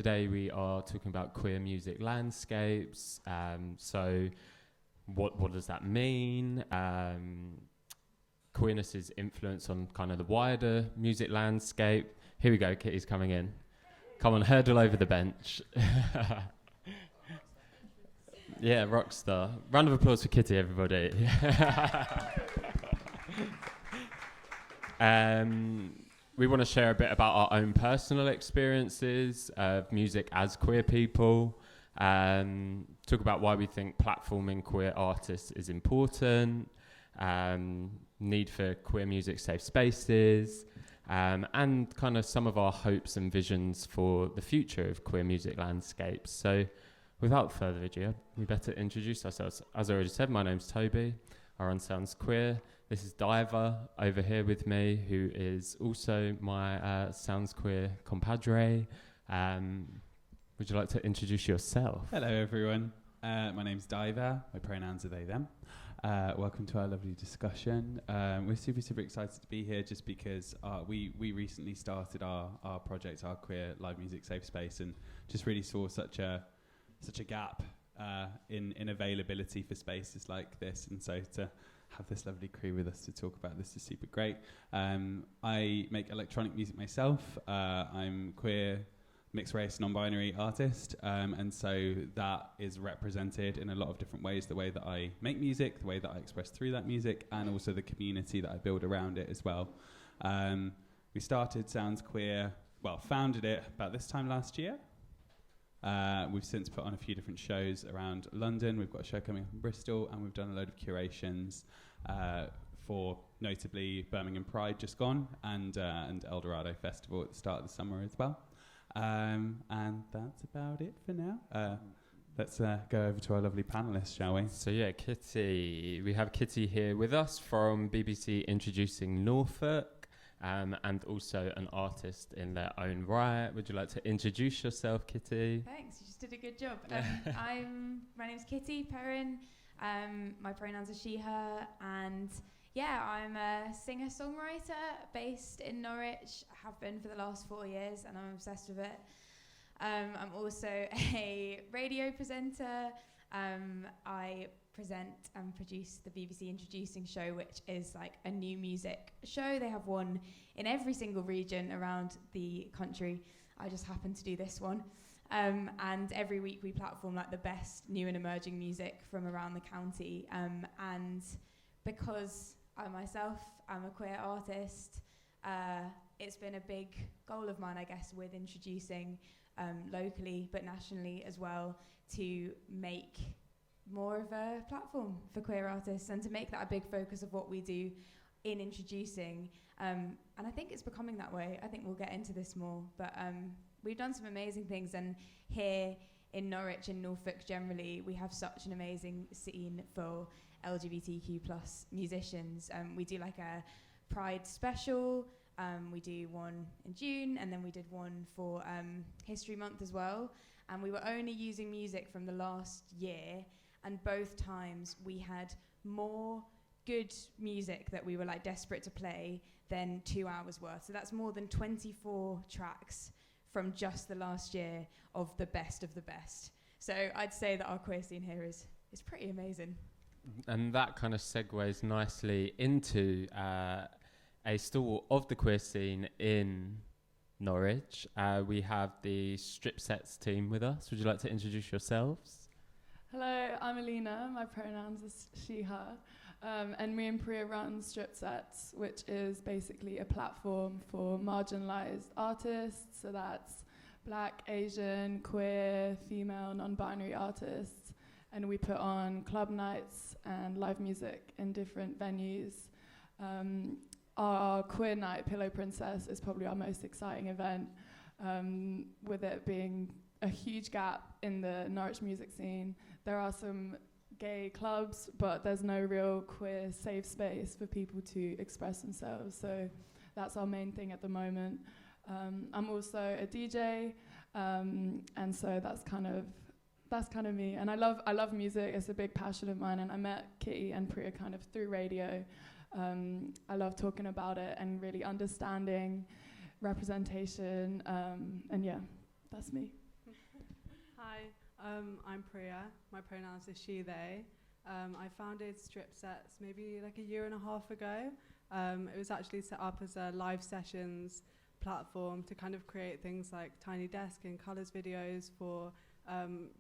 Today we are talking about queer music landscapes. So what does that mean? Queerness's influence on kind of the wider music landscape. Here we go, Kitty's coming in. Come on, hurdle over the bench. Yeah, rock star. Round of applause for Kitty, everybody. We want to share a bit about our own personal experiences of music as queer people. Talk about why we think platforming queer artists is important. Need for queer music safe spaces. And kind of some of our hopes and visions for the future of queer music landscapes. So without further ado, we better introduce ourselves. As I already said, my name's Toby. I run Sounds Queer. This is Diver over here with me, who is also my Sounds Queer compadre. Would you like to introduce yourself? Hello, everyone. My name's Diver. My pronouns are they, them. Welcome to our lovely discussion. We're super excited to be here just because we recently started our project, our queer live music safe space, and just really saw such a gap in availability for spaces like this, and so to have this lovely crew with us to talk about this is super great. I make electronic music myself. I'm queer, mixed race, non-binary artist, and so that is represented in a lot of different ways, the way that I make music, the way that I express through that music, and also the community that I build around it as well. We started Sounds Queer, founded it about this time last year. We've since put on a few different shows around London. We've got a show coming up in Bristol, and we've done a load of curations for notably Birmingham Pride just gone, and El Dorado Festival at the start of the summer as well. And that's about it for now. Let's go over to our lovely panellists, shall we? So yeah, Kitty. We have Kitty here with us from BBC Introducing Norfolk. And also an artist in their own right. Would you like to introduce yourself, Kitty? Thanks, you just did a good job. My name's Kitty Perrin. My pronouns are she, her, and yeah, I'm a singer-songwriter based in Norwich. I have been for the last 4 years, and I'm obsessed with it. I'm also a radio presenter. I present and produce the BBC Introducing show, which is like a new music show. They have one in every single region around the country. I just happen to do this one. And every week we platform like the best new and emerging music from around the county. And because I myself am a queer artist, it's been a big goal of mine, I guess, with introducing locally but nationally as well, to make more of a platform for queer artists and to make that a big focus of what we do in introducing. And I think it's becoming that way. I think we'll get into this more, but we've done some amazing things, and here in Norwich and Norfolk generally, we have such an amazing scene for LGBTQ+ musicians. We do like a Pride special, we do one in June, and then we did one for History Month as well, and we were only using music from the last year, and both times we had more good music that we were like desperate to play than 2 hours worth. So that's more than 24 tracks from just the last year of the best of the best. So I'd say that our queer scene here is pretty amazing. And that kind of segues nicely into a stalwart of the queer scene in Norwich. We have the Strip Sets team with us. Would you like to introduce yourselves? Hello, I'm Alina. My pronouns are she, her. And me and Priya run Strip Sets, which is basically a platform for marginalised artists. So that's Black, Asian, queer, female, non-binary artists. And we put on club nights and live music in different venues. Our queer night, Pillow Princess, is probably our most exciting event, with it being a huge gap in the Norwich music scene. There are some gay clubs, but there's no real queer safe space for people to express themselves. So that's our main thing at the moment. I'm also a DJ, and so that's kind of me. And I love music. It's a big passion of mine. And I met Kitty and Priya kind of through radio. I love talking about it and really understanding representation. And yeah, that's me. Hi, I'm Priya. My pronouns are she, they. I founded Strip Sets maybe like a year and a half ago. It was actually set up as a live sessions platform to kind of create things like Tiny Desk and colours videos for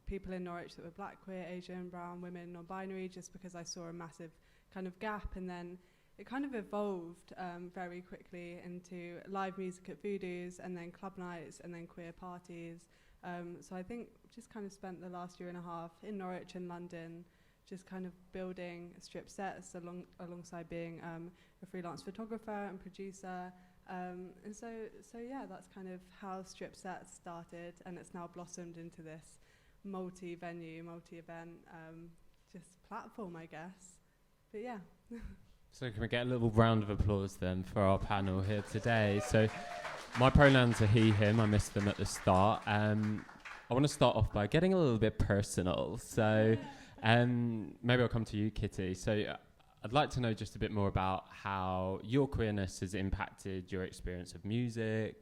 people in Norwich that were black, queer, Asian, brown, women, non-binary, just because I saw a massive kind of gap. And then it kind of evolved very quickly into live music at Voodoo's and then club nights and then queer parties. So I think just kind of spent the last year and a half in Norwich and London just kind of building Strip Sets alongside being a freelance photographer and producer. And so yeah, that's kind of how Strip Sets started, and it's now blossomed into this multi-venue, multi-event just platform, I guess. But yeah. So can we get a little round of applause then for our panel here today? So my pronouns are he, him. I missed them at the start. I want to start off by getting a little bit personal. So maybe I'll come to you, Kitty. So I'd like to know just a bit more about how your queerness has impacted your experience of music,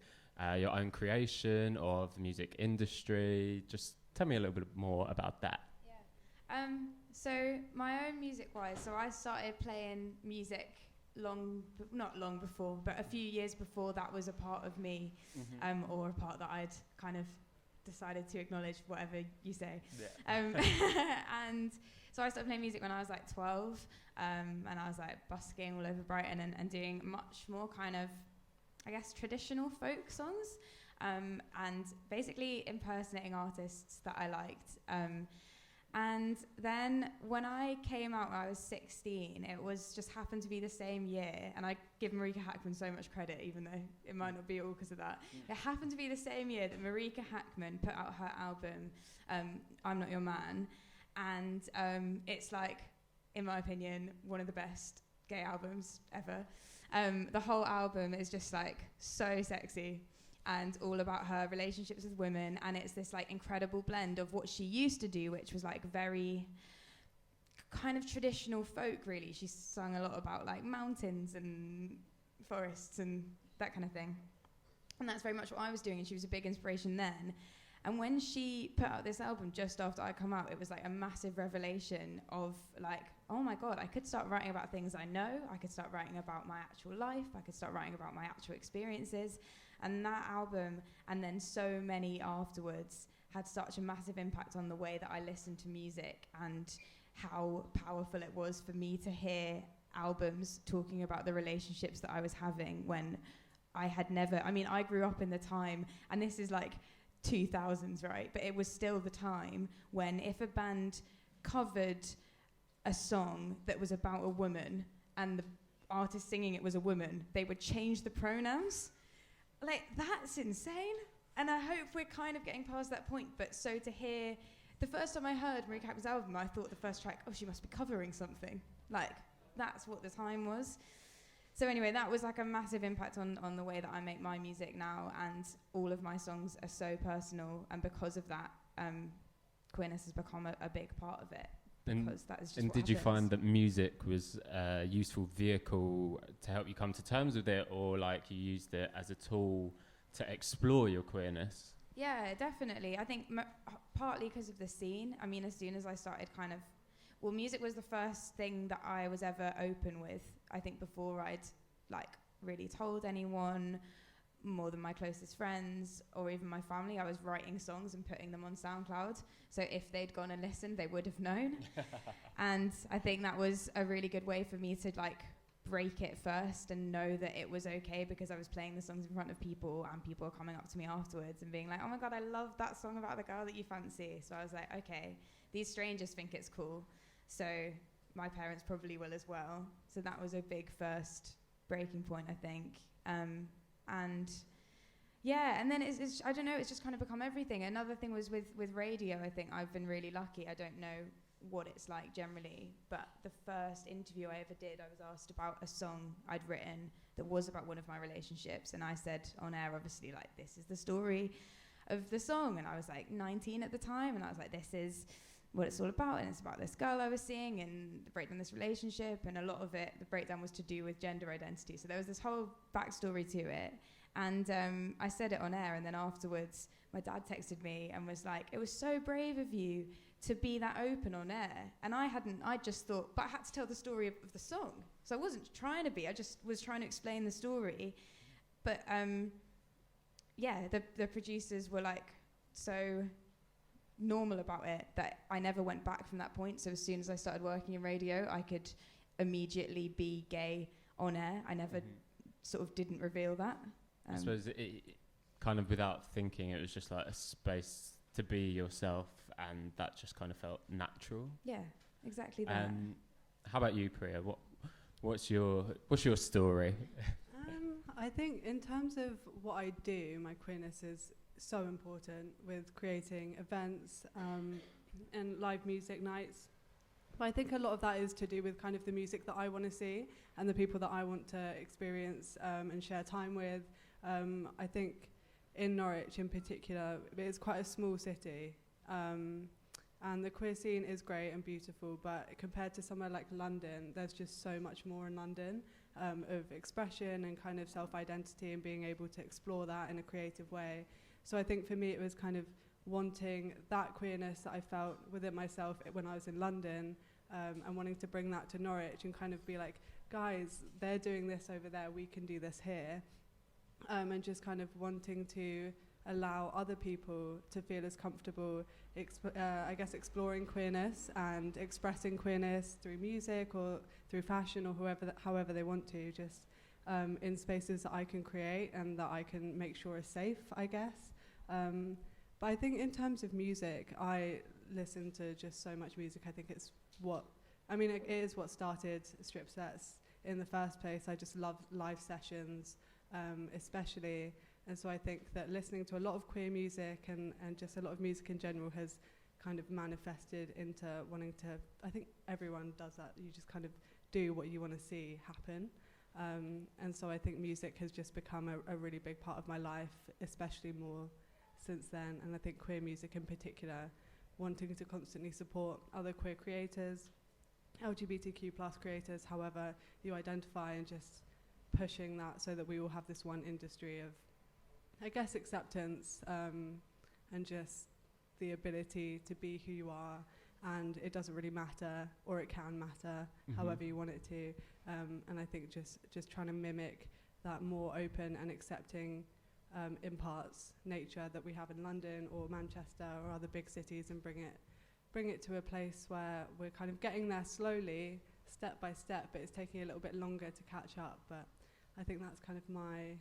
your own creation of the music industry. Just tell me a little bit more about that. Yeah. So my own music-wise, so I started playing music not long before, but a few years before that was a part of me, or a part that I'd kind of decided to acknowledge, whatever you say. Yeah. And so I started playing music when I was like 12, and I was like busking all over Brighton and doing much more kind of, I guess, traditional folk songs, and basically impersonating artists that I liked. And then when I came out when I was 16, it was just happened to be the same year, and I give Marika Hackman so much credit, even though it might not be all because of that. It happened to be the same year that Marika Hackman put out her album, I'm Not Your Man, and it's like, in my opinion, one of the best gay albums ever. The whole album is just like so sexy and all about her relationships with women, and it's this like incredible blend of what she used to do, which was like very kind of traditional folk, really. She sung a lot about like mountains and forests and that kind of thing, and that's very much what I was doing, and she was a big inspiration then. And when she put out this album just after I come out, it was like a massive revelation of like, oh my God, I could start writing about things I know, I could start writing about my actual life, I could start writing about my actual experiences. And that album, and then so many afterwards, had such a massive impact on the way that I listened to music and how powerful it was for me to hear albums talking about the relationships that I was having when I had never, I mean, I grew up in the time, and this is like 2000s, right? But it was still the time when if a band covered a song that was about a woman and the artist singing it was a woman, they would change the pronouns. Like, that's insane. And I hope we're kind of getting past that point. But so to hear, the first time I heard Marika Hackman's album, I thought the first track, oh, she must be covering something. Like, that's what the time was. So anyway, that was like a massive impact on the way that I make my music now. And all of my songs are so personal. And because of that, queerness has become a big part of it. Because that is just what did you happens. find that music was a useful vehicle to help you come to terms with it, or like you used it as a tool to explore your queerness? Yeah, definitely. I think partly because of the scene. I mean, as soon as I started kind of, well, music was the first thing that I was ever open with. I think before I'd like really told anyone, more than my closest friends or even my family, I was writing songs and putting them on SoundCloud. So if they'd gone and listened, they would have known. And I think that was a really good way for me to like break it first and know that it was okay, because I was playing the songs in front of people and people were coming up to me afterwards and being like, oh my God, I love that song about the girl that you fancy. So I was like, okay, these strangers think it's cool, so my parents probably will as well. So that was a big first breaking point, I think. And yeah, and then it's I don't know, it's just kind of become everything. Another thing was with radio. I think I've been really lucky. I don't know what it's like generally, but the first interview I ever did, I was asked about a song I'd written that was about one of my relationships, and I said on air, obviously, like, this is the story of the song. And I was like 19 at the time, and I was like, this is what it's all about, and it's about this girl I was seeing and the breakdown of this relationship, and a lot of it, the breakdown was to do with gender identity. So there was this whole backstory to it, And I said it on air, and then afterwards my dad texted me and was like, it was so brave of you to be that open on air. And I just thought, but I had to tell the story of the song. So I wasn't trying to be, I just was trying to explain the story. But the producers were like so normal about it that I never went back from that point. So as soon as I started working in radio, I could immediately be gay on air. I never sort of didn't reveal that. I suppose it kind of without thinking, it was just like a space to be yourself, and that just kind of felt natural. Yeah, exactly that. How about you, Priya? What's your story? I think in terms of what I do, my queerness is so important with creating events and live music nights. But I think a lot of that is to do with kind of the music that I want to see and the people that I want to experience and share time with. I think in Norwich in particular, it's quite a small city. And the queer scene is great and beautiful, but compared to somewhere like London, there's just so much more in London of expression and kind of self-identity and being able to explore that in a creative way. So I think for me it was kind of wanting that queerness that I felt within myself when I was in London and wanting to bring that to Norwich and kind of be like, guys, they're doing this over there, we can do this here. And just kind of wanting to allow other people to feel as comfortable, I guess, exploring queerness and expressing queerness through music or through fashion or however they want to, just in spaces that I can create and that I can make sure are safe, I guess. But I think in terms of music, I listen to just so much music. I think it is what started Strip Sets in the first place. I just love live sessions, especially. And so I think that listening to a lot of queer music and just a lot of music in general has kind of manifested into wanting to, I think everyone does that. You just kind of do what you want to see happen. And so I think music has just become a really big part of my life, especially more since then. And I think queer music in particular, wanting to constantly support other queer creators, LGBTQ+ creators, however you identify, and just pushing that so that we all have this one industry of, I guess, acceptance and just the ability to be who you are, and it doesn't really matter, or it can matter, however you want it to. And I think just trying to mimic that more open and accepting in parts nature that we have in London or Manchester or other big cities, and bring it to a place where we're kind of getting there slowly, step by step, but it's taking a little bit longer to catch up. But I think that's kind of my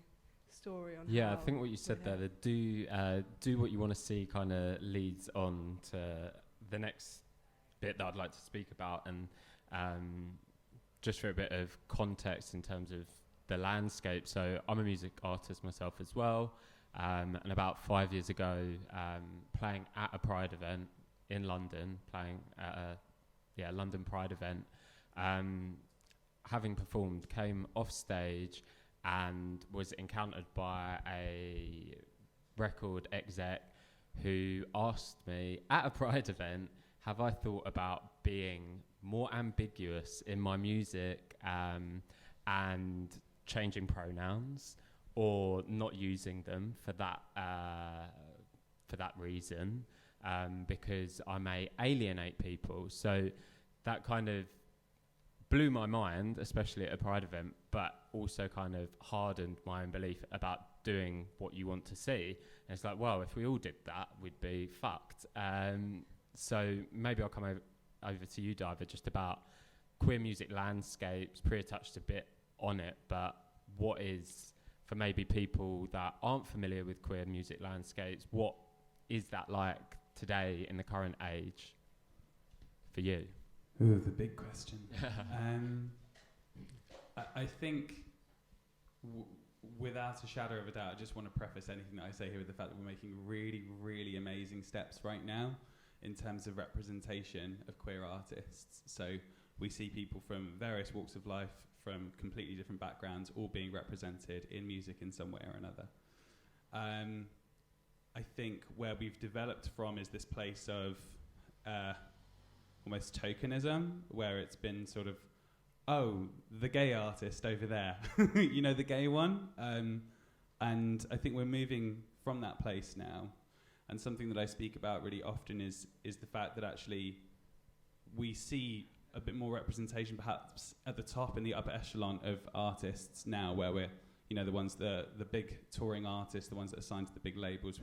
story on I think what you said there, that do what you want to see, kind of leads on to the next bit that I'd like to speak about. And just for a bit of context in terms of the landscape, so I'm a music artist myself as well, and about 5 years ago, playing at a Pride event in London, playing at a London Pride event, having performed, came off stage and was encountered by a record exec who asked me at a Pride event, have I thought about being more ambiguous in my music and changing pronouns or not using them for that reason, because I may alienate people. So that kind of blew my mind, especially at a Pride event, but also kind of hardened my own belief about doing what you want to see. And it's like, well, if we all did that, we'd be fucked. So maybe I'll come over to you, Diver, just about queer music landscapes. Priya touched a bit on it, but what is, for maybe people that aren't familiar with queer music landscapes, what is that like today in the current age for you? Ooh, the big question. I think, without a shadow of a doubt, I just want to preface anything that I say here with the fact that we're making really, really amazing steps right now in terms of representation of queer artists. So we see people from various walks of life, from completely different backgrounds, all being represented in music in some way or another. I think where we've developed from is this place of almost tokenism, where it's been sort of, oh, the gay artist over there, you know, the gay one. And I think we're moving from that place now. And something that I speak about really often is the fact that actually we see a bit more representation perhaps at the top in the upper echelon of artists now, where we're, you know, the big touring artists, the ones that are signed to the big labels,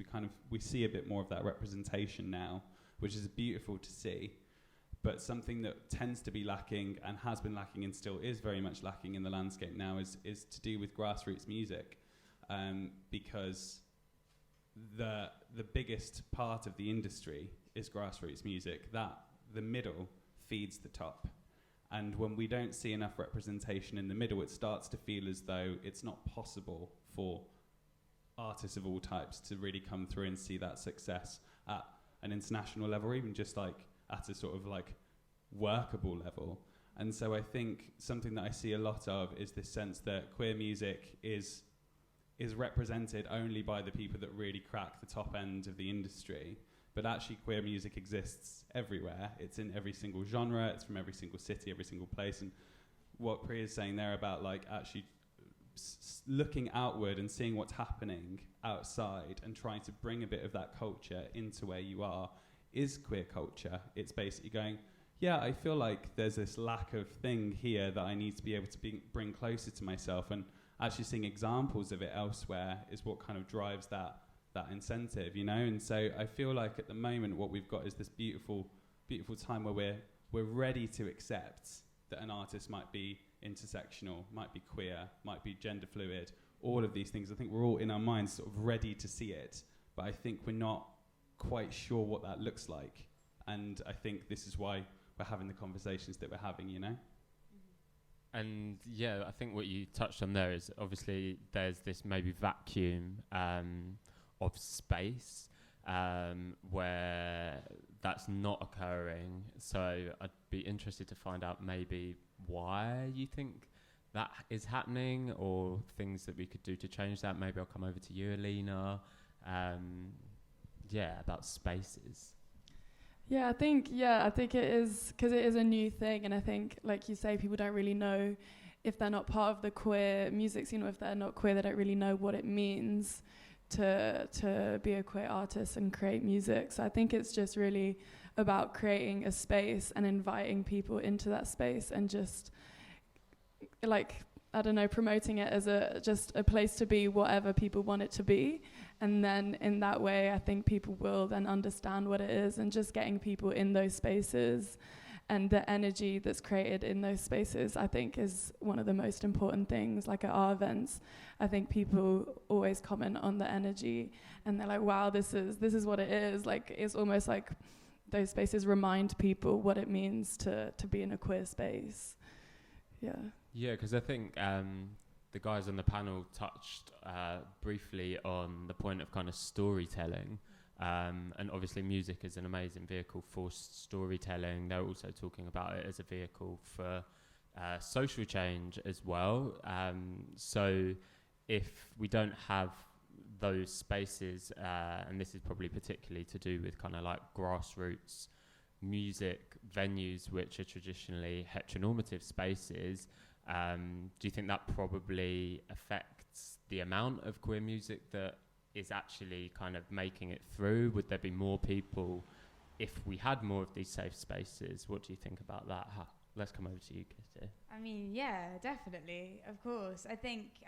we see a bit more of that representation now, which is beautiful to see. But something that tends to be lacking and has been lacking and still is very much lacking in the landscape now is to do with grassroots music, because the biggest part of the industry is grassroots music. That the middle feeds the top. And when we don't see enough representation in the middle, it starts to feel as though it's not possible for artists of all types to really come through and see that success at an international level, or even just like at a sort of like workable level. And so I think something that I see a lot of is this sense that queer music is represented only by the people that really crack the top end of the industry. But actually queer music exists everywhere. It's in every single genre, it's from every single city, every single place. And what Priya is saying there about like actually looking outward and seeing what's happening outside and trying to bring a bit of that culture into where you are is queer culture. It's basically going, yeah, I feel like there's this lack of thing here that I need to be able to bring closer to myself, and actually seeing examples of it elsewhere is what kind of drives that incentive, you know. And so I feel like at the moment what we've got is this beautiful time where we're ready to accept that an artist might be intersectional, might be queer, might be gender fluid, all of these things. I think we're all in our minds sort of ready to see it, but I think we're not quite sure what that looks like. And I think this is why we're having the conversations that we're having, you know. And yeah, I think what you touched on there is obviously there's this maybe vacuum of space where that's not occurring. So I'd be interested to find out maybe why you think that is happening, or things that we could do to change that. Maybe I'll come over to you, Alina. About spaces. I think it is, because it is a new thing, and I think, like you say, people don't really know, if they're not part of the queer music scene, or if they're not queer, they don't really know what it means to be a queer artist and create music. So I think it's just really about creating a space and inviting people into that space, and just like, I don't know, promoting it as just a place to be whatever people want it to be. And then in that way, I think people will then understand what it is, and just getting people in those spaces and the energy that's created in those spaces, I think, is one of the most important things. Like at our events, I think people always comment on the energy, and they're like, wow, this is what it is. Like, it's almost like those spaces remind people what it means to be in a queer space. Yeah, because I think the guys on the panel touched briefly on the point of kind of storytelling. And obviously music is an amazing vehicle for storytelling. They're also talking about it as a vehicle for social change as well. So if we don't have those spaces, and this is probably particularly to do with kind of like grassroots music venues, which are traditionally heteronormative spaces, do you think that probably affects the amount of queer music that is actually kind of making it through? Would there be more people if we had more of these safe spaces? What do you think about that? Let's come over to you, Kitty. I mean, yeah, definitely, of course. I think,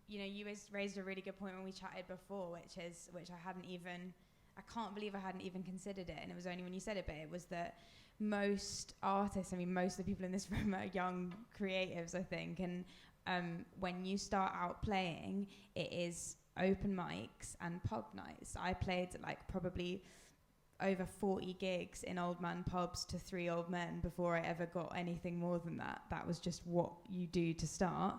you raised a really good point when we chatted before, which I can't believe I hadn't even considered it, and it was only when you said it, but it was that most artists, most of the people in this room are young creatives, I think, and when you start out playing, it is open mics and pub nights. I played like probably over 40 gigs in old man pubs to 3 old men before I ever got anything more than that. That was just what you do to start.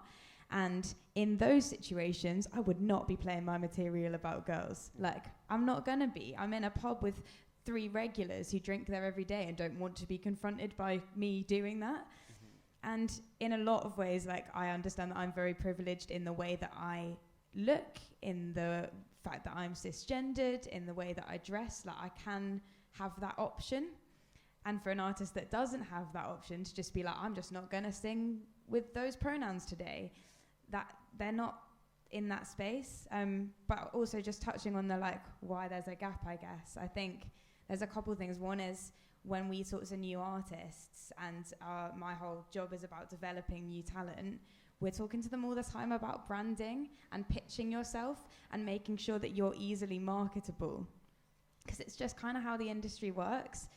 And in those situations, I would not be playing my material about girls. Like, I'm not gonna be. I'm in a pub with 3 regulars who drink there every day and don't want to be confronted by me doing that. Mm-hmm. And in a lot of ways, like, I understand that I'm very privileged in the way that I look, in the fact that I'm cisgendered, in the way that I dress. Like, I can have that option. And for an artist that doesn't have that option, to just be like, I'm just not gonna sing with those pronouns today, that they're not in that space. But also just touching on the like why there's a gap, I guess. I think there's a couple of things. One is when we talk to new artists, and my whole job is about developing new talent, we're talking to them all the time about branding and pitching yourself and making sure that you're easily marketable, because it's just kind of how the industry works.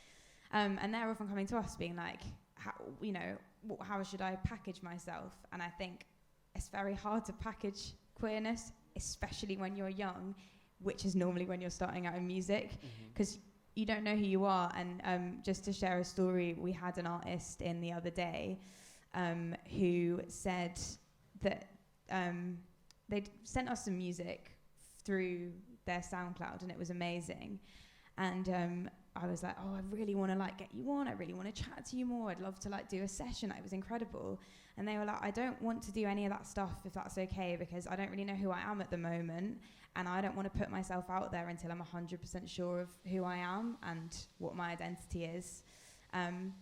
And they're often coming to us being like, how should I package myself? And I think it's very hard to package queerness, especially when you're young, which is normally when you're starting out in music, because you don't know who you are. And just to share a story, we had an artist in the other day who said that they'd sent us some music through their SoundCloud, and it was amazing. And I was like, oh, I really want to like get you on. I really want to chat to you more. I'd love to like do a session. It was incredible. And they were like, I don't want to do any of that stuff if that's okay, because I don't really know who I am at the moment. And I don't want to put myself out there until I'm 100% sure of who I am and what my identity is. And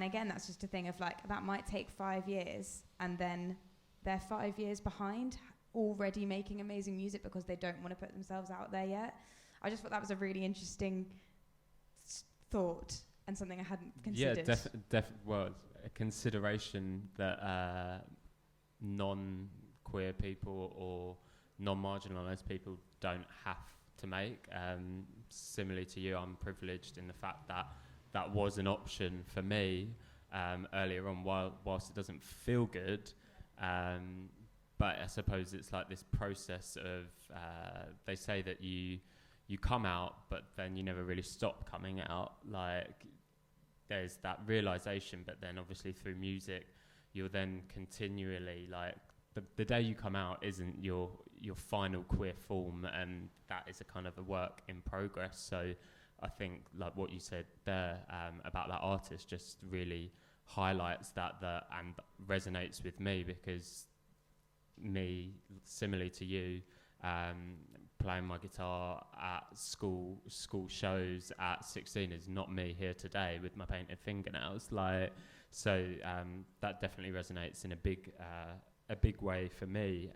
again, that's just a thing of like, that might take 5 years, and then they're 5 years behind already making amazing music because they don't want to put themselves out there yet. I just thought that was a really interesting thought and something I hadn't considered. Yeah, well, a consideration that non-queer people or non-marginalised people don't have to make. Similarly to you, I'm privileged in the fact that that was an option for me earlier on, whilst it doesn't feel good. But I suppose it's like this process of, they say that you come out, but then you never really stop coming out. Like, there's that realization, but then obviously through music, you're then continually like, the day you come out isn't your final queer form, and that is a kind of a work in progress. So I think like what you said there about that artist just really highlights that and resonates with me, because me, similarly to you, playing my guitar at school shows at 16 is not me here today with my painted fingernails. Like, so that definitely resonates in a big way for me.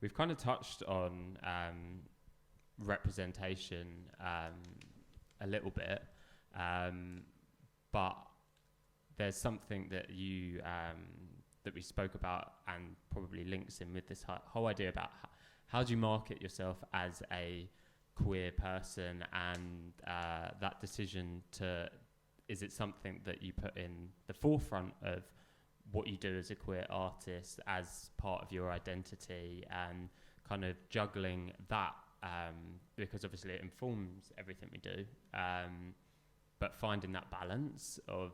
We've kind of touched on representation a little bit, but there's something that you that we spoke about and probably links in with this whole idea about how do you market yourself as a queer person, and that decision to, is it something that you put in the forefront of what you do as a queer artist as part of your identity, and kind of juggling that, because obviously it informs everything we do, but finding that balance of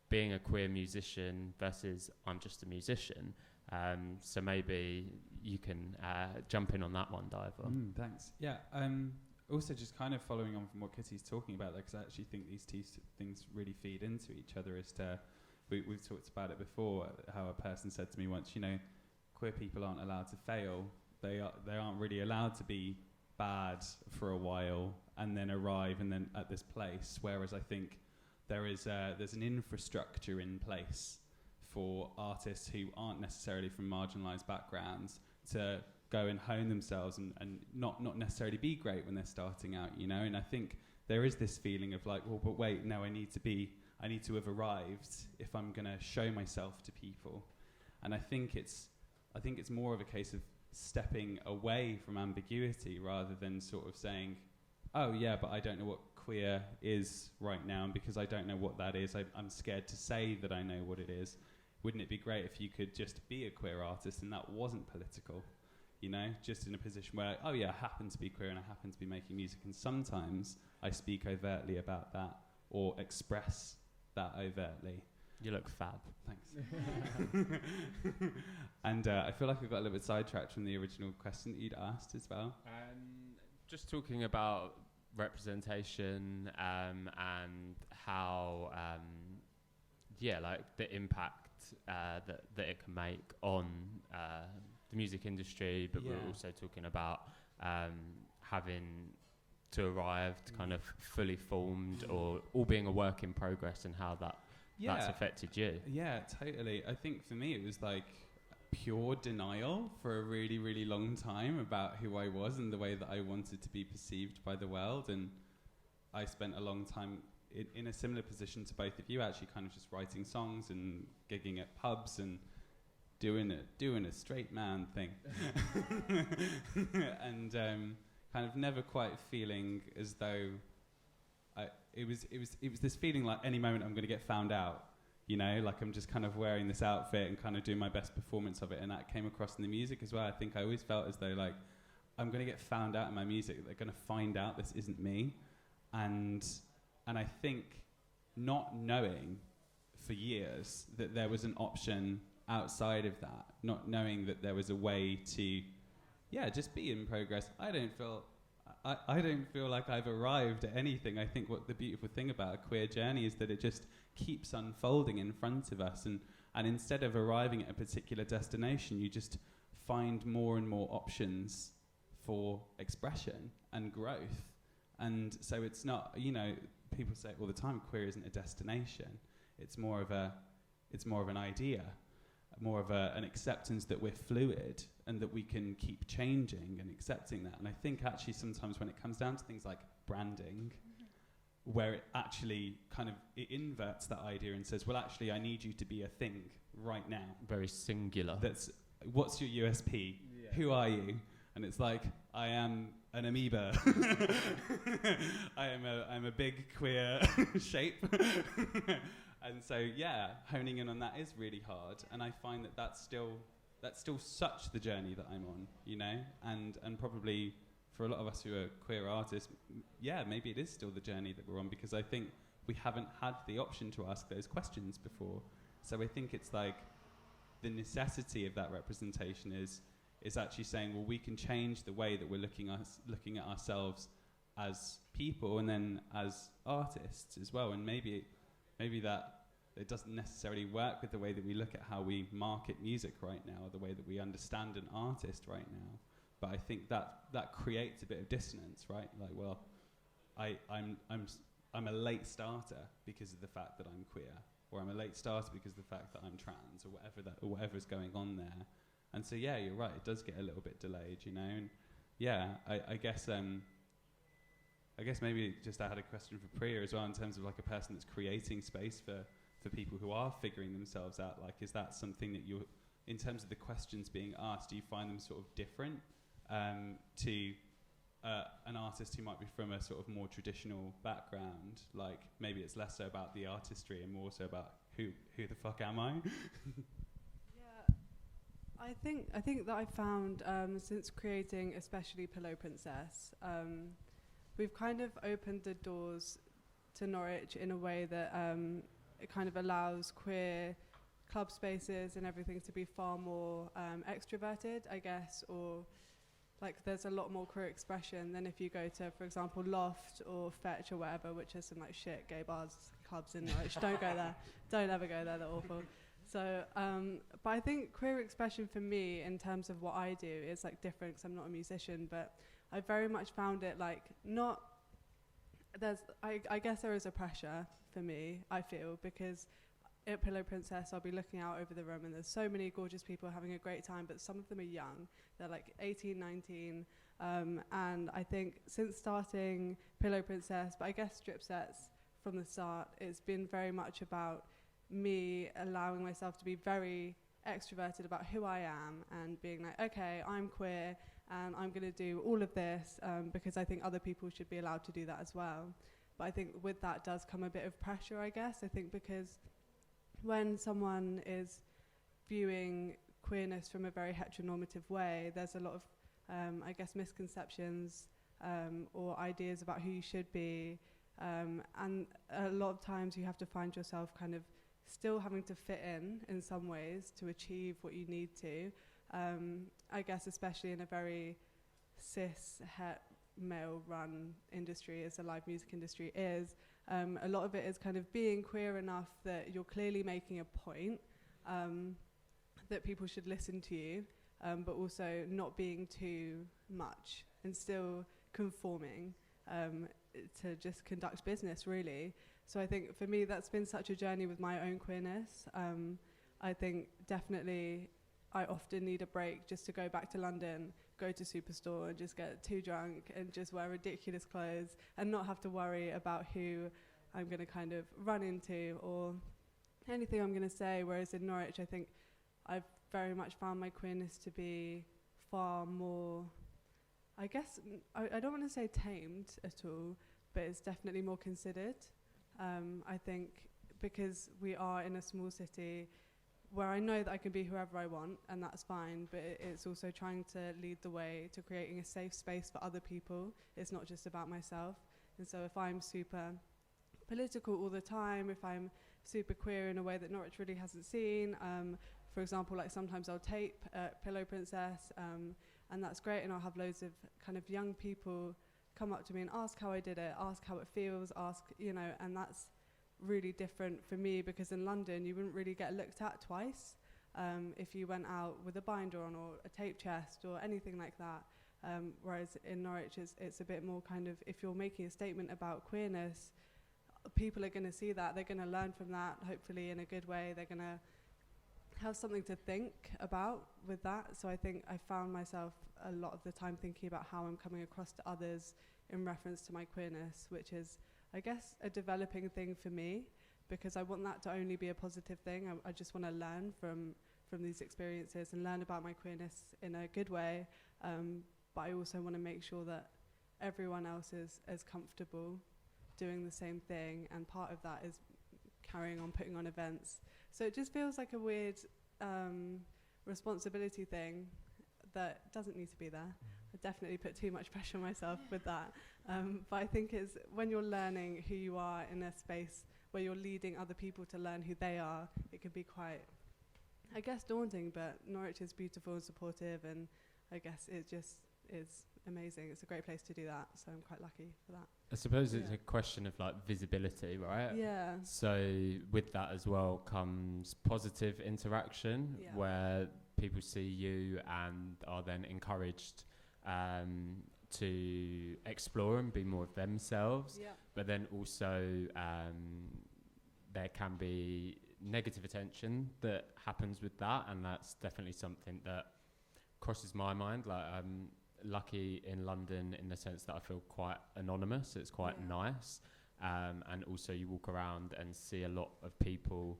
being a queer musician versus I'm just a musician. So maybe you can jump in on that one, Diver. Thanks. Yeah. Also, just kind of following on from what Kitty's talking about there, because I actually think these two things really feed into each other. As to, we've talked about it before, how a person said to me once, queer people aren't allowed to fail. They aren't really allowed to be bad for a while and then arrive and then at this place. Whereas I think there's an infrastructure in place for artists who aren't necessarily from marginalised backgrounds to go and hone themselves and not necessarily be great when they're starting out, And I think there is this feeling of like, well, but wait, no, I need to have arrived if I'm going to show myself to people. And I think it's more of a case of stepping away from ambiguity rather than sort of saying, oh yeah, but I don't know what queer is right now, and because I don't know what that is, I'm scared to say that I know what it is. Wouldn't it be great if you could just be a queer artist and that wasn't political, just in a position where, oh yeah, I happen to be queer and I happen to be making music, and sometimes I speak overtly about that or express that overtly. You look fab. Thanks. And I feel like I got a little bit sidetracked from the original question that you'd asked as well. Just talking about representation and how, like the impact that it can make on the music industry, but we're also talking about having to arrive to kind of fully formed or all being a work in progress, and how that's affected you. Yeah, totally. I think for me it was like, pure denial for a really, really long time about who I was and the way that I wanted to be perceived by the world. And I spent a long time in a similar position to both of you, actually kind of just writing songs and gigging at pubs and doing a straight man thing. And kind of never quite feeling as though it was this feeling like any moment I'm going to get found out, you know, like I'm just kind of wearing this outfit and kind of doing my best performance of it. And that came across in the music as well. I think I always felt as though like I'm going to get found out in my music. They're going to find out this isn't me. And I think not knowing for years that there was an option outside of that, not knowing that there was a way to, just be in progress. I don't feel like I've arrived at anything. I think what the beautiful thing about a queer journey is that it just keeps unfolding in front of us, and instead of arriving at a particular destination, you just find more and more options for expression and growth. And so it's not, you know, people say it all the time, queer isn't a destination. It's more of an idea, more of an acceptance that we're fluid and that we can keep changing and accepting that. And I think actually sometimes when it comes down to things like branding, where it actually kind of, it inverts that idea and says, well, actually, I need you to be a thing right now. Very singular. What's your USP? Yeah. Who are you? And it's like, I am an amoeba. I'm a big queer shape. And so, honing in on that is really hard. And I find that that's still such the journey that I'm on, you know? And probably for a lot of us who are queer artists, maybe it is still the journey that we're on, because I think we haven't had the option to ask those questions before. So I think it's like the necessity of that representation is actually saying, well, we can change the way that we're looking at ourselves as people and then as artists as well. And maybe that it doesn't necessarily work with the way that we look at how we market music right now, or the way that we understand an artist right now. But I think that creates a bit of dissonance, right? Like, well, I'm a late starter because of the fact that I'm queer, or I'm a late starter because of the fact that I'm trans, or whatever's going on there. And so, you're right, it does get a little bit delayed, you know? And I guess maybe just I had a question for Priya as well, in terms of like a person that's creating space for people who are figuring themselves out. Like, is that something that you're, in terms of the questions being asked, do you find them sort of different to an artist who might be from a sort of more traditional background? Like, maybe it's less so about the artistry and more so about who the fuck am I? I think that I found since creating especially Pillow Princess, we've kind of opened the doors to Norwich in a way that it kind of allows queer club spaces and everything to be far more extroverted, I guess, or like there's a lot more queer expression than if you go to, for example, Loft or Fetch or whatever, which is some like shit gay bars clubs in Norwich. Don't go there. Don't ever go there. They're awful. So, but I think queer expression for me, in terms of what I do, is like different, because I'm not a musician, but I very much found it like not, I guess there is a pressure for me, I feel, because at Pillow Princess I'll be looking out over the room and there's so many gorgeous people having a great time, but some of them are young, they're like 18, 19, and I think since starting Pillow Princess, but I guess Strip Sets from the start, it's been very much about me allowing myself to be very extroverted about who I am and being like, okay, I'm queer and I'm going to do all of this because I think other people should be allowed to do that as well. But I think with that does come a bit of pressure, I guess. I think because when someone is viewing queerness from a very heteronormative way, there's a lot of, I guess, misconceptions or ideas about who you should be. And a lot of times you have to find yourself kind of still having to fit in some ways to achieve what you need to. I guess especially in a very cis-het male-run industry as the live music industry is, a lot of it is kind of being queer enough that you're clearly making a point, that people should listen to you, but also not being too much and still conforming to just conduct business, really. So I think for me that's been such a journey with my own queerness. I think definitely I often need a break just to go back to London, go to Superstore and just get too drunk and just wear ridiculous clothes and not have to worry about who I'm going to kind of run into or anything I'm going to say. Whereas in Norwich, I think I've very much found my queerness to be far more, I guess, I don't want to say tamed at all, but it's definitely more considered. I think because we are in a small city where I know that I can be whoever I want, and that's fine, but it's also trying to lead the way to creating a safe space for other people. It's not just about myself. And so if I'm super political all the time, if I'm super queer in a way that Norwich really hasn't seen, for example, like sometimes I'll tape Pillow Princess, and that's great, and I'll have loads of kind of young people come up to me and ask how I did it, ask how it feels, ask, you know, and that's really different for me because in London you wouldn't really get looked at twice if you went out with a binder on or a tape chest or anything like that. Whereas in Norwich it's a bit more kind of, if you're making a statement about queerness, people are going to see that, they're going to learn from that, hopefully in a good way, they're going to have something to think about with that. So I think I found myself a lot of the time thinking about how I'm coming across to others in reference to my queerness, which is, I guess, a developing thing for me, because I want that to only be a positive thing. I just want to learn from these experiences and learn about my queerness in a good way, but I also want to make sure that everyone else is as comfortable doing the same thing, and part of that is carrying on putting on events. So it just feels like a weird responsibility thing that doesn't need to be there. I definitely put too much pressure on myself with that. But I think it's when you're learning who you are in a space where you're leading other people to learn who they are, it can be quite, I guess, daunting, but Norwich is beautiful and supportive, and I guess it just is amazing. It's a great place to do that, so I'm quite lucky for that. I suppose it's a question of like visibility, right? Yeah. So with that as well comes positive interaction, where people see you and are then encouraged to explore and be more of themselves. Yeah. But then also there can be negative attention that happens with that, and that's definitely something that crosses my mind. Like I'm lucky in London in the sense that I feel quite anonymous. It's quite nice, and also you walk around and see a lot of people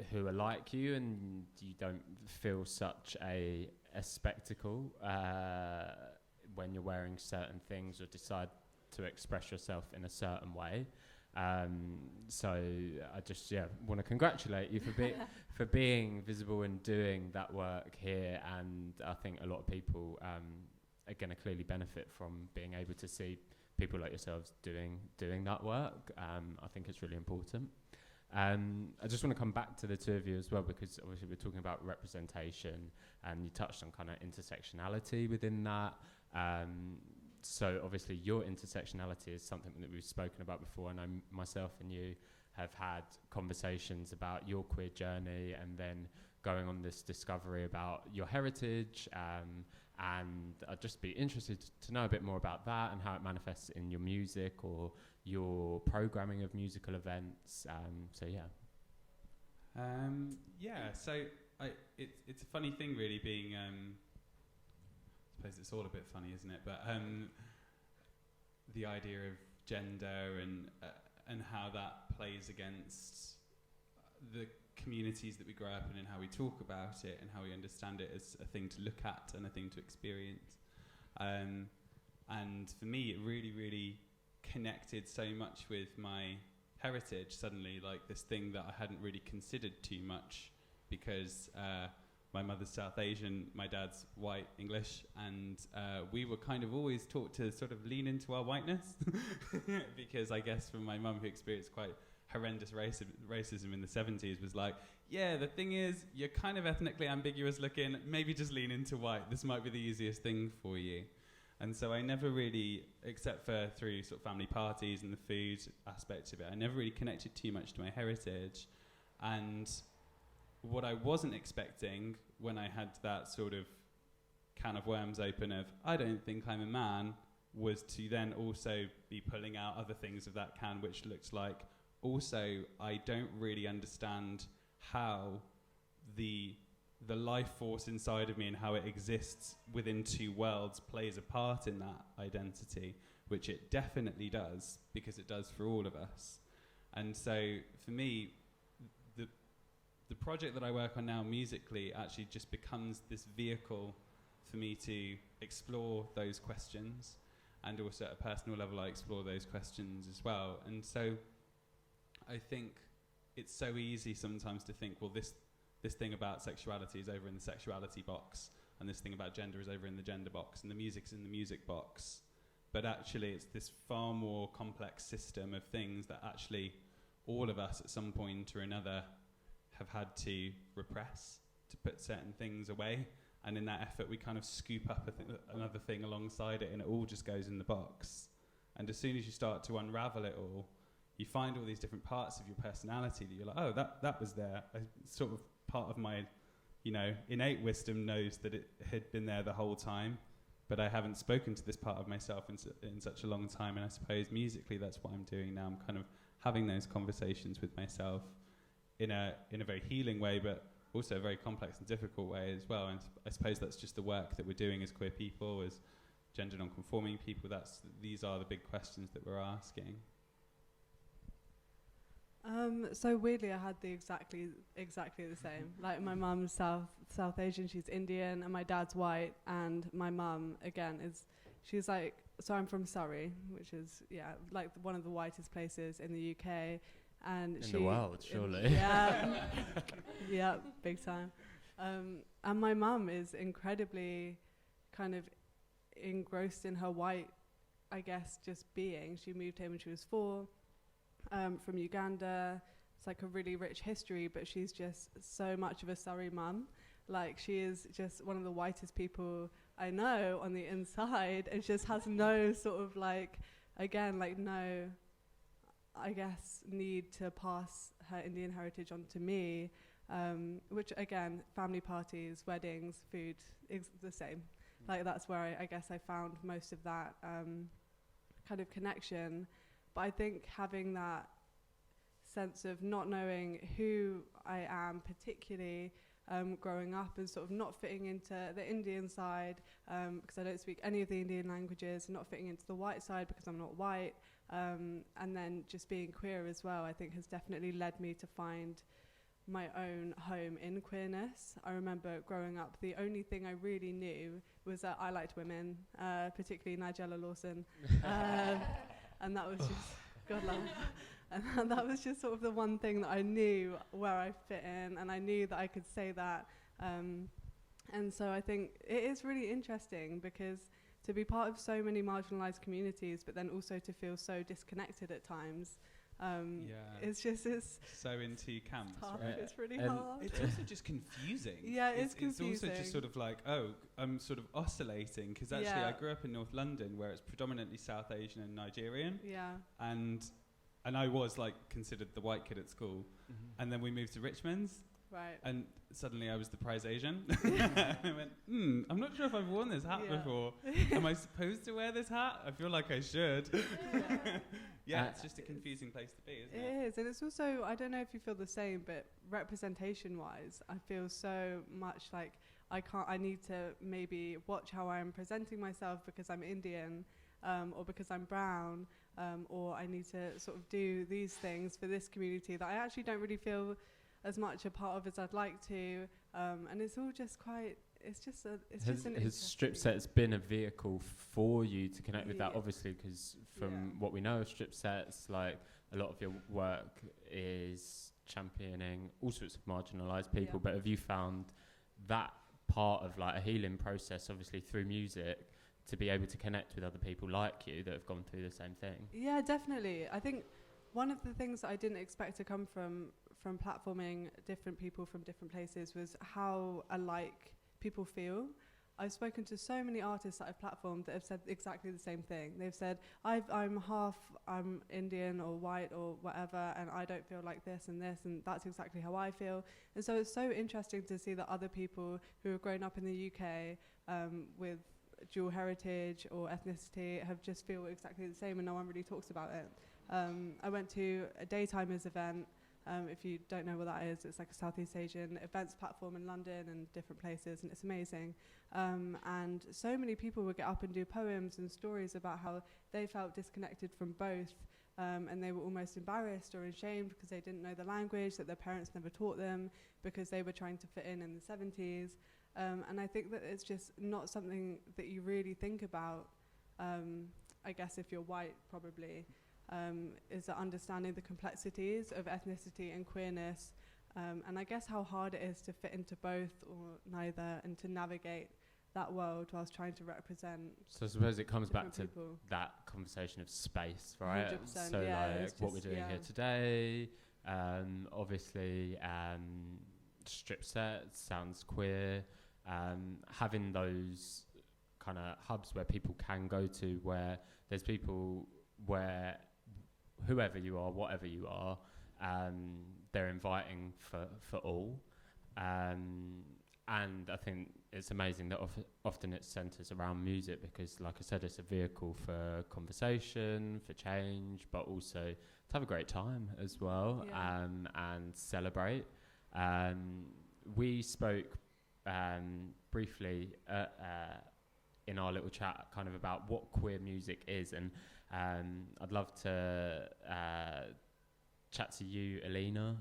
who are like you, and you don't feel such a spectacle when you're wearing certain things or decide to express yourself in a certain way. So I just want to congratulate you for being visible and doing that work here, and I think a lot of people are going to clearly benefit from being able to see people like yourselves doing that work. I think it's really important. I just want to come back to the two of you as well, because obviously we're talking about representation, and you touched on kind of intersectionality within that. So obviously your intersectionality is something that we've spoken about before, and I myself and you have had conversations about your queer journey, and then going on this discovery about your heritage, and I'd just be interested to know a bit more about that and how it manifests in your music or your programming of musical events. So it's a funny thing really being I suppose it's all a bit funny, isn't it? But the idea of gender and how that plays against the communities that we grow up in, and how we talk about it and how we understand it as a thing to look at and a thing to experience. And for me, it really, really connected so much with my heritage suddenly, like this thing that I hadn't really considered too much, because my mother's South Asian, my dad's white English, and we were kind of always taught to sort of lean into our whiteness because I guess from my mum, who experienced quite horrendous racism in the 70s, was like, yeah, the thing is, you're kind of ethnically ambiguous looking, maybe just lean into white, this might be the easiest thing for you. And so I never really, except for through sort of family parties and the food aspect of it, I never really connected too much to my heritage. And what I wasn't expecting when I had that sort of can of worms open of, I don't think I'm a man, was to then also be pulling out other things of that can, which looks like, also, I don't really understand how the the life force inside of me and how it exists within two worlds plays a part in that identity, which it definitely does, because it does for all of us. And so for me, the project that I work on now musically actually just becomes this vehicle for me to explore those questions, and also at a personal level I explore those questions as well. And so I think it's so easy sometimes to think, well, this thing about sexuality is over in the sexuality box, and this thing about gender is over in the gender box, and the music's in the music box. But actually it's this far more complex system of things that actually all of us at some point or another have had to repress, to put certain things away, and in that effort we kind of scoop up another thing alongside it, and it all just goes in the box. And as soon as you start to unravel it all, you find all these different parts of your personality that you're like, oh, that was there. Sort of part of my, innate wisdom knows that it had been there the whole time, but I haven't spoken to this part of myself in such a long time. And I suppose musically that's what I'm doing now. I'm kind of having those conversations with myself in a very healing way, but also a very complex and difficult way as well. And I suppose that's just the work that we're doing as queer people, as gender non-conforming people. These are the big questions that we're asking. So weirdly, I had exactly the same. Like, my mum's South Asian, she's Indian, and my dad's white, and my mum again she's like, so I'm from Surrey, which is like one of the whitest places in the UK, and in the world, surely. Yeah, big time. And my mum is incredibly kind of engrossed in her white, I guess, just being. She moved here when she was 4. From Uganda. It's like a really rich history, but she's just so much of a Surrey mum. Like, she is just one of the whitest people I know on the inside, and just has no sort of no, I guess, need to pass her Indian heritage on to me, which again, family parties, weddings, food is the same. Like, that's where I guess I found most of that kind of connection. But I think having that sense of not knowing who I am, particularly growing up, and sort of not fitting into the Indian side, because I don't speak any of the Indian languages, and not fitting into the white side because I'm not white, and then just being queer as well, I think has definitely led me to find my own home in queerness. I remember growing up, the only thing I really knew was that I liked women, particularly Nigella Lawson. And that was just, God love. And that was just sort of the one thing that I knew where I fit in, and I knew that I could say that. And so I think it is really interesting, because to be part of so many marginalised communities, but then also to feel so disconnected at times, it's so in two camps, tough. Right? It's really hard. It's also just confusing. Yeah, it's confusing. It's also just sort of like, I'm sort of oscillating, because actually I grew up in North London, where it's predominantly South Asian and Nigerian. Yeah. And I was like considered the white kid at school, and then we moved to Richmond's. Right. And suddenly I was the prize Asian. And I went, I'm not sure if I've worn this hat before. Am I supposed to wear this hat? I feel like I should. It's just a confusing place to be, isn't it? It is, and it's also, I don't know if you feel the same, but representation-wise, I feel so much like I need to maybe watch how I'm presenting myself because I'm Indian, or because I'm brown, or I need to sort of do these things for this community that I actually don't really feel as much a part of as I'd like to, and it's all just quite. Has Strip Sets been a vehicle for you to connect with that? Obviously, because from what we know of Strip Sets, like, a lot of your work is championing all sorts of marginalised people. But have you found that part of like a healing process, obviously through music, to be able to connect with other people like you that have gone through the same thing? Yeah, definitely. I think one of the things that I didn't expect to come from platforming different people from different places was how alike people feel. I've spoken to so many artists that I've platformed that have said exactly the same thing. They've said, I'm Indian or white or whatever, and I don't feel like this, and that's exactly how I feel. And so it's so interesting to see that other people who have grown up in the UK with dual heritage or ethnicity have just feel exactly the same, and no one really talks about it. I went to a Daytimers event If you don't know what that is, it's like a Southeast Asian events platform in London and different places, and it's amazing. And so many people would get up and do poems and stories about how they felt disconnected from both, and they were almost embarrassed or ashamed because they didn't know the language, that their parents never taught them, because they were trying to fit in the 70s. And I think that it's just not something that you really think about, I guess if you're white probably, is that understanding the complexities of ethnicity and queerness, and I guess how hard it is to fit into both or neither, and to navigate that world whilst trying to represent. So I suppose it comes back to people. that conversation of space, right? 100%, So yeah, like it's what we're just- doing yeah. here today, obviously strip sets sounds queer, having those kind of hubs where people can go to, where there's people where whoever you are, whatever you are, they're inviting for all. And I think it's amazing that often it centres around music because, like I said, it's a vehicle for conversation, for change, but also to have a great time as well, Yeah. and celebrate. We spoke briefly in our little chat kind of about what queer music is, and I'd love to chat to you, Alina,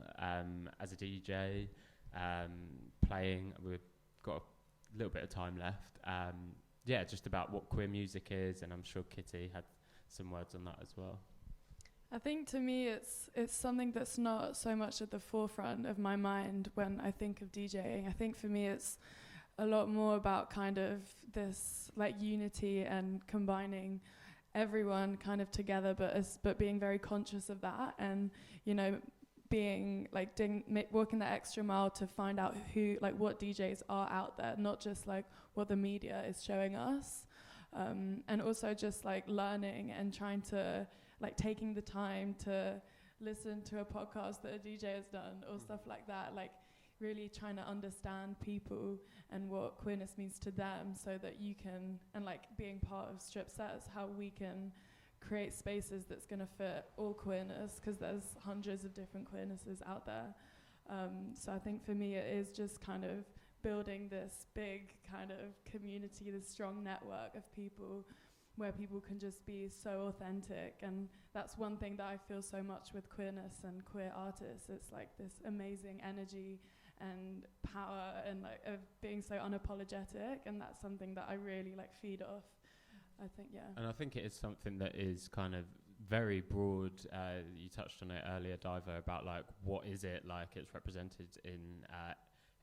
as a DJ, playing. We've got a little bit of time left. Yeah, just about what queer music is, and I'm sure Kitty had some words on that as well. I think to me it's something that's not so much at the forefront of my mind when I think of DJing. I think for me it's a lot more about kind of this like unity and combining everyone kind of together, but being very conscious of that, and you know, being like walking that extra mile to find out who, like, what DJs are out there, not just like what the media is showing us, and also just like learning and trying to like taking the time to listen to a podcast that a DJ has done or stuff like that, like really trying to understand people and what queerness means to them, so that you can, and like being part of strip sets, how we can create spaces that's going to fit all queerness, because there's hundreds of different queernesses out there. So I think for me it is just kind of building this big kind of community, this strong network of people where people can just be so authentic. And that's one thing that I feel so much with queerness and queer artists. It's like this amazing energy and power and like of being so unapologetic, and that's something that I really like feed off, I think. Yeah. And I think it is something that is kind of very broad. You touched on it earlier, Diva, about like what is it like it's represented in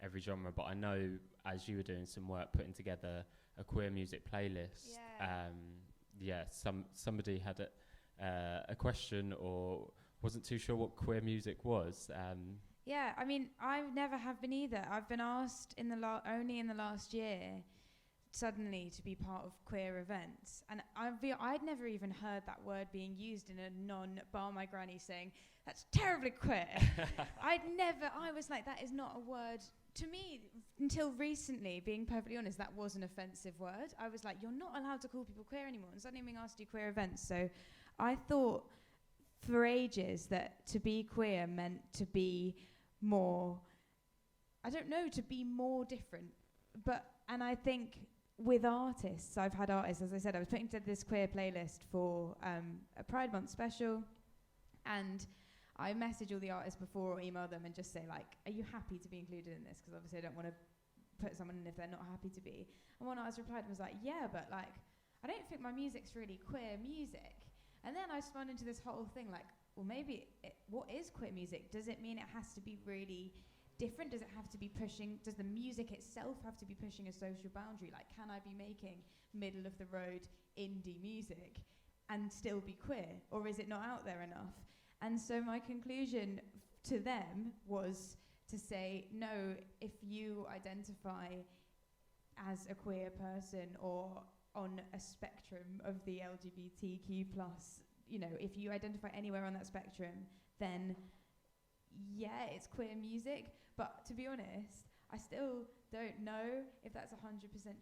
every genre, but I know as you were doing some work putting together a queer music playlist, somebody had a question or wasn't too sure what queer music was. Yeah, I mean, I never have been either. I've been asked only in the last year suddenly to be part of queer events, and I'd never even heard that word being used in a non-bar my granny saying that's terribly queer. I was like, that is not a word to me until recently. Being perfectly honest, that was an offensive word. I was like, you're not allowed to call people queer anymore, and suddenly being asked to do queer events. So I thought for ages that to be queer meant to be more, I don't know, to be more different. And I think with artists, I've had artists, as I said, I was putting together this queer playlist for a Pride Month special, and I message all the artists before or email them and just say, like, are you happy to be included in this? Because obviously I don't want to put someone in if they're not happy to be. And one artist replied and was like, yeah, but like, I don't think my music's really queer music. And then I spun into this whole thing like, well, maybe what is queer music? Does it mean it has to be really different? Does it have to be pushing, does the music itself have to be pushing a social boundary? Like, can I be making middle of the road indie music and still be queer? Or is it not out there enough? And so my conclusion to them was to say, no, if you identify as a queer person or on a spectrum of the LGBTQ+, you know, if you identify anywhere on that spectrum, then yeah, it's queer music. But to be honest, I still don't know if that's 100%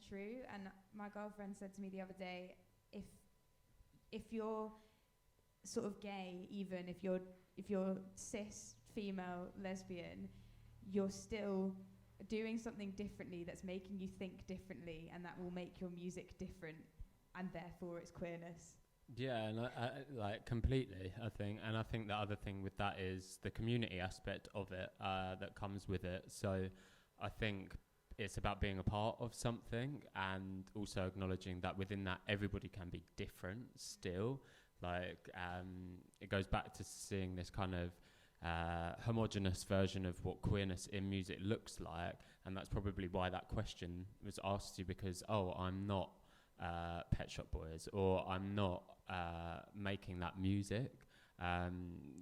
true. And my girlfriend said to me the other day, if you're sort of gay, even if you're cis female lesbian, you're still doing something differently that's making you think differently, and that will make your music different, and therefore it's queerness. Yeah, and I like completely, I think. And I think the other thing with that is the community aspect of it that comes with it. So I think it's about being a part of something, and also acknowledging that within that everybody can be different still. Like it goes back to seeing this kind of homogenous version of what queerness in music looks like, and that's probably why that question was asked to you, because I'm not Pet Shop Boys, or I'm not making that music.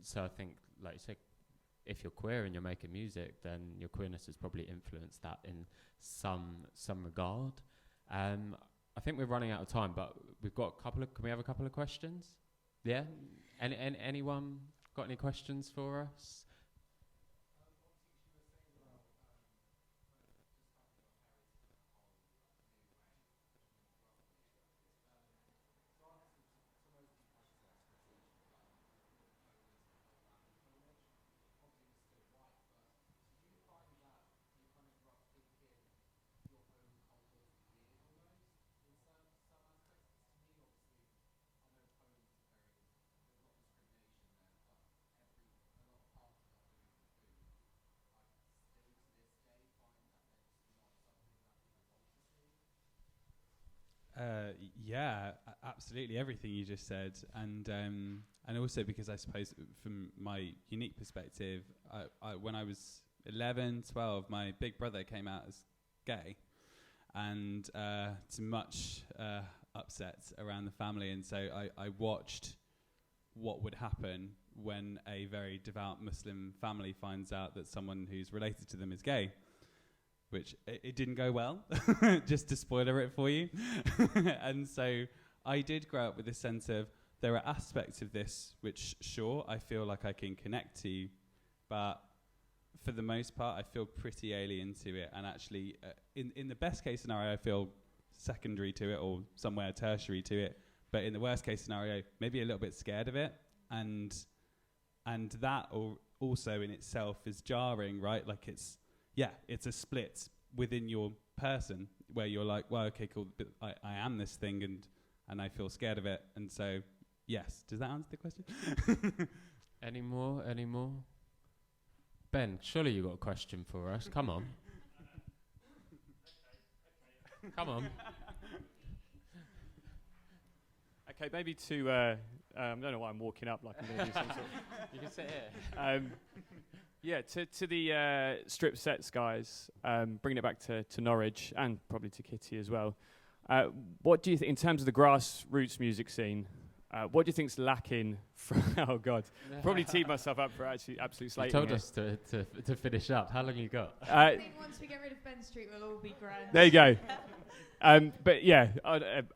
So I think, like you said, if you're queer and you're making music, then your queerness has probably influenced that in some regard. I think we're running out of time, but we've got a couple of. Can we have a couple of questions? Yeah. Anyone got any questions for us? Absolutely everything you just said, and also because I suppose from my unique perspective, I when I was 11, 12, my big brother came out as gay, and to much upset around the family, and so I watched what would happen when a very devout Muslim family finds out that someone who's related to them is gay. Which it didn't go well, just to spoiler it for you. And so I did grow up with this sense of there are aspects of this which, sure, I feel like I can connect to, but for the most part, I feel pretty alien to it. And actually, in the best case scenario, I feel secondary to it or somewhere tertiary to it. But in the worst case scenario, maybe a little bit scared of it. And that also in itself is jarring, right? Like it's a split within your person where you're like, well, okay, cool, but I am this thing and I feel scared of it. And so, yes. Does that answer the question? Any more? Ben, surely you got a question for us. Come on. Come on. Okay, maybe to, I don't know why I'm walking up like I'm going to do some sort of... You can sit here. Yeah, to the strip sets guys, bringing it back to Norwich and probably to Kitty as well. What do you think, in terms of the grassroots music scene, what do you think's lacking from... Oh, God. Probably teed myself up for actually absolute slating. You told us to finish up. How long you got? I think once we get rid of Ben Street, we'll all be grand. There you go. But yeah,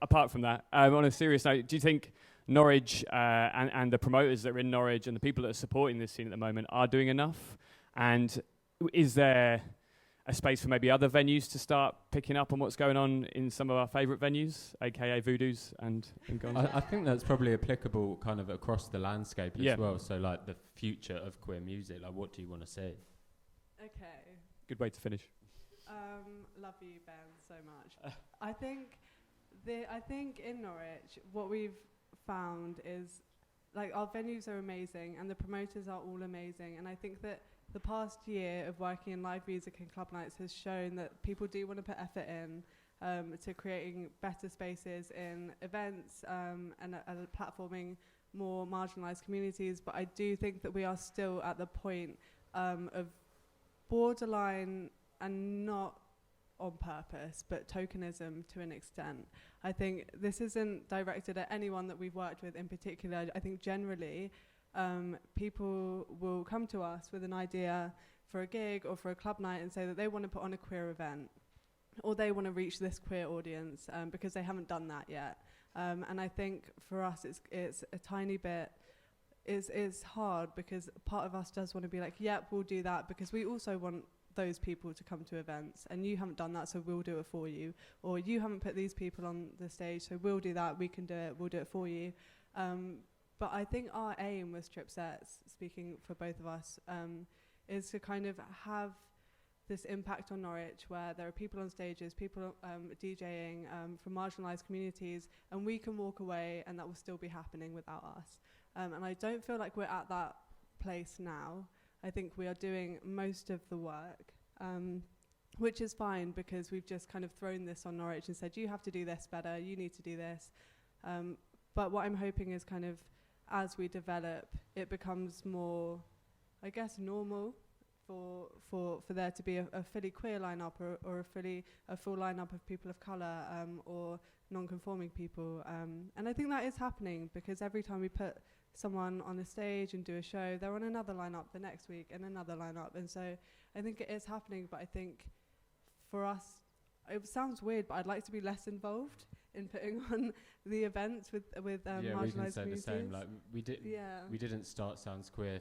apart from that, on a serious note, do you think Norwich and the promoters that are in Norwich and the people that are supporting this scene at the moment are doing enough? And is there a space for maybe other venues to start picking up on what's going on in some of our favourite venues, aka Voodoos and Gons? I think that's probably applicable kind of across the landscape as well. So like the future of queer music, like what do you want to see? Okay. Good way to finish. Love you, Ben, so much. I think in Norwich, what we've found is like our venues are amazing and the promoters are all amazing, and I think that the past year of working in live music and club nights has shown that people do want to put effort in to creating better spaces in events and platforming more marginalised communities. But I do think that we are still at the point of borderline, and not on purpose, but tokenism to an extent. I think this isn't directed at anyone that we've worked with in particular. I think generally people will come to us with an idea for a gig or for a club night and say that they want to put on a queer event or they want to reach this queer audience because they haven't done that yet. And I think for us it's a tiny bit, it's hard because part of us does want to be like, yep, we'll do that because we also want those people to come to events, and you haven't done that, so we'll do it for you. Or you haven't put these people on the stage, so we'll do that, we can do it, we'll do it for you. But I think our aim with Strip Sets, speaking for both of us, is to kind of have this impact on Norwich where there are people on stages, people DJing from marginalised communities, and we can walk away and that will still be happening without us. And I don't feel like we're at that place now. I think we are doing most of the work, which is fine because we've just kind of thrown this on Norwich and said, you have to do this better, you need to do this. But what I'm hoping is kind of as we develop, it becomes more, I guess, normal for there to be a fully queer lineup or a full lineup of people of colour or non-conforming people. And I think that is happening because every time we put someone on a stage and do a show, they're on another lineup the next week and another lineup. And so I think it is happening, but I think for us, it sounds weird, but I'd like to be less involved in putting on the events with marginalised communities. We can say the same. Like we didn't start Sounds Queer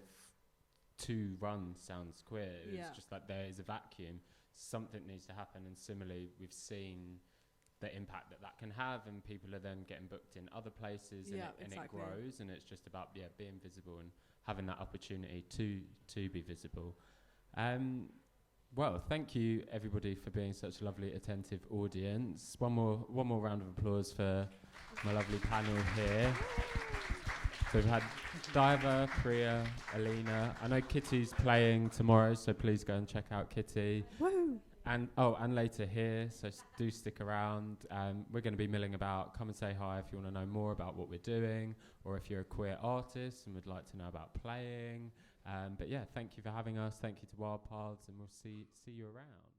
to run Sounds Queer. It's just like there is a vacuum. Something needs to happen, and similarly, we've seen the impact that can have, and people are then getting booked in other places, and it grows, and it's just about being visible and having that opportunity to be visible. Well, thank you everybody for being such a lovely, attentive audience. One more round of applause for my lovely panel here. So we've had Diva, Priya, Alina. I know Kitty's playing tomorrow, so please go and check out Kitty. Woo! And later here, so do stick around. We're going to be milling about. Come and say hi if you want to know more about what we're doing, or if you're a queer artist and would like to know about playing. But yeah, thank you for having us. Thank you to Wild Paths, and we'll see you around.